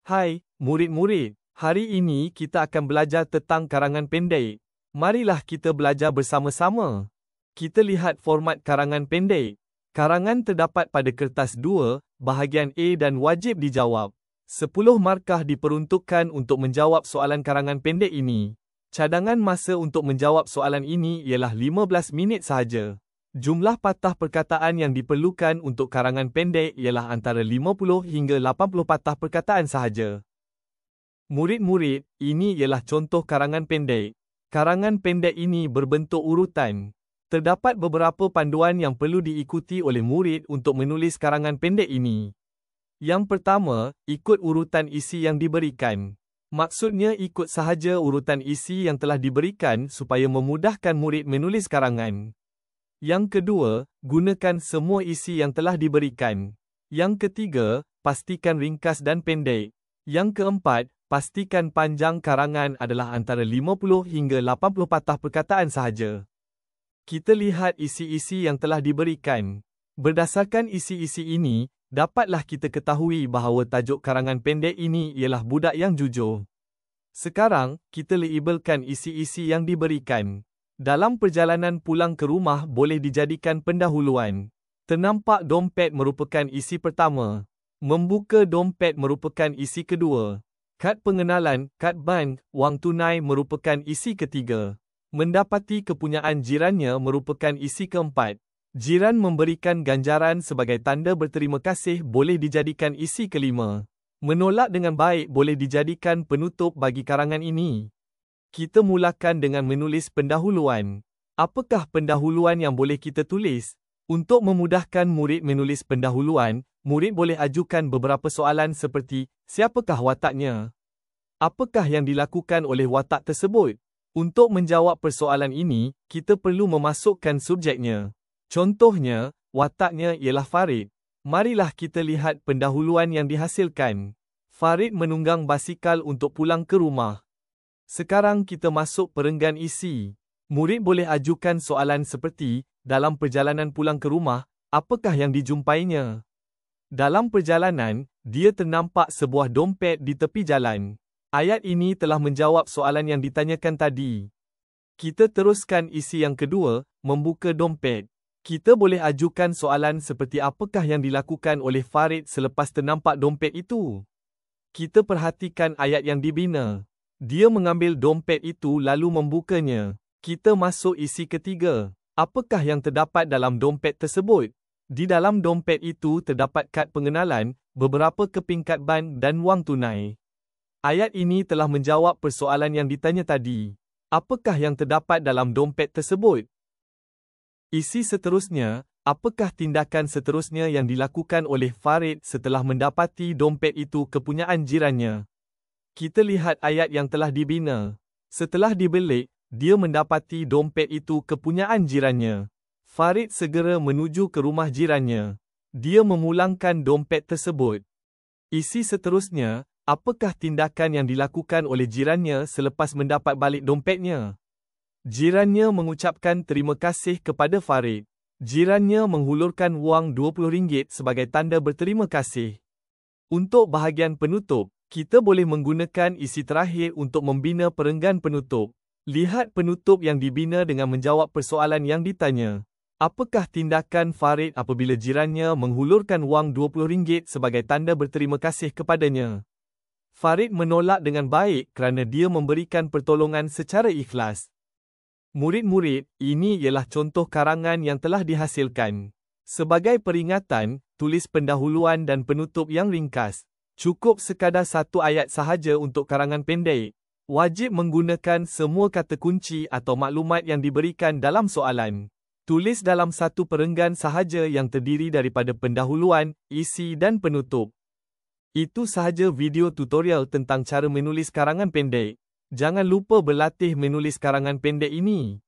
Hai, murid-murid. Hari ini kita akan belajar tentang karangan pendek. Marilah kita belajar bersama-sama. Kita lihat format karangan pendek. Karangan terdapat pada kertas 2, bahagian A dan wajib dijawab. 10 markah diperuntukkan untuk menjawab soalan karangan pendek ini. Cadangan masa untuk menjawab soalan ini ialah 15 minit sahaja. Jumlah patah perkataan yang diperlukan untuk karangan pendek ialah antara 50 hingga 80 patah perkataan sahaja. Murid-murid, ini ialah contoh karangan pendek. Karangan pendek ini berbentuk urutan. Terdapat beberapa panduan yang perlu diikuti oleh murid untuk menulis karangan pendek ini. Yang pertama, ikut urutan isi yang diberikan. Maksudnya ikut sahaja urutan isi yang telah diberikan supaya memudahkan murid menulis karangan. Yang kedua, gunakan semua isi yang telah diberikan. Yang ketiga, pastikan ringkas dan pendek. Yang keempat, pastikan panjang karangan adalah antara 50 hingga 80 patah perkataan sahaja. Kita lihat isi-isi yang telah diberikan. Berdasarkan isi-isi ini, dapatlah kita ketahui bahawa tajuk karangan pendek ini ialah budak yang jujur. Sekarang, kita labelkan isi-isi yang diberikan. Dalam perjalanan pulang ke rumah boleh dijadikan pendahuluan. Ternampak dompet merupakan isi pertama. Membuka dompet merupakan isi kedua. Kad pengenalan, kad bank, wang tunai merupakan isi ketiga. Mendapati kepunyaan jirannya merupakan isi keempat. Jiran memberikan ganjaran sebagai tanda berterima kasih boleh dijadikan isi kelima. Menolak dengan baik boleh dijadikan penutup bagi karangan ini. Kita mulakan dengan menulis pendahuluan. Apakah pendahuluan yang boleh kita tulis? Untuk memudahkan murid menulis pendahuluan, murid boleh ajukan beberapa soalan seperti, siapakah wataknya? Apakah yang dilakukan oleh watak tersebut? Untuk menjawab persoalan ini, kita perlu memasukkan subjeknya. Contohnya, wataknya ialah Farid. Marilah kita lihat pendahuluan yang dihasilkan. Farid menunggang basikal untuk pulang ke rumah. Sekarang kita masuk perenggan isi. Murid boleh ajukan soalan seperti, dalam perjalanan pulang ke rumah, apakah yang dijumpainya? Dalam perjalanan, dia ternampak sebuah dompet di tepi jalan. Ayat ini telah menjawab soalan yang ditanyakan tadi. Kita teruskan isi yang kedua, membuka dompet. Kita boleh ajukan soalan seperti apakah yang dilakukan oleh Farid selepas ternampak dompet itu? Kita perhatikan ayat yang dibina. Dia mengambil dompet itu lalu membukanya. Kita masuk isi ketiga. Apakah yang terdapat dalam dompet tersebut? Di dalam dompet itu terdapat kad pengenalan, beberapa keping kad bank dan wang tunai. Ayat ini telah menjawab persoalan yang ditanya tadi. Apakah yang terdapat dalam dompet tersebut? Isi seterusnya, apakah tindakan seterusnya yang dilakukan oleh Farid setelah mendapati dompet itu kepunyaan jirannya? Kita lihat ayat yang telah dibina. Setelah dibelik, dia mendapati dompet itu kepunyaan jirannya. Farid segera menuju ke rumah jirannya. Dia memulangkan dompet tersebut. Isi seterusnya, apakah tindakan yang dilakukan oleh jirannya selepas mendapat balik dompetnya? Jirannya mengucapkan terima kasih kepada Farid. Jirannya menghulurkan wang RM20 sebagai tanda berterima kasih. Untuk bahagian penutup, kita boleh menggunakan isi terakhir untuk membina perenggan penutup. Lihat penutup yang dibina dengan menjawab persoalan yang ditanya. Apakah tindakan Farid apabila jirannya menghulurkan wang RM20 sebagai tanda berterima kasih kepadanya? Farid menolak dengan baik kerana dia memberikan pertolongan secara ikhlas. Murid-murid, ini ialah contoh karangan yang telah dihasilkan. Sebagai peringatan, tulis pendahuluan dan penutup yang ringkas. Cukup sekadar satu ayat sahaja untuk karangan pendek. Wajib menggunakan semua kata kunci atau maklumat yang diberikan dalam soalan. Tulis dalam satu perenggan sahaja yang terdiri daripada pendahuluan, isi dan penutup. Itu sahaja video tutorial tentang cara menulis karangan pendek. Jangan lupa berlatih menulis karangan pendek ini.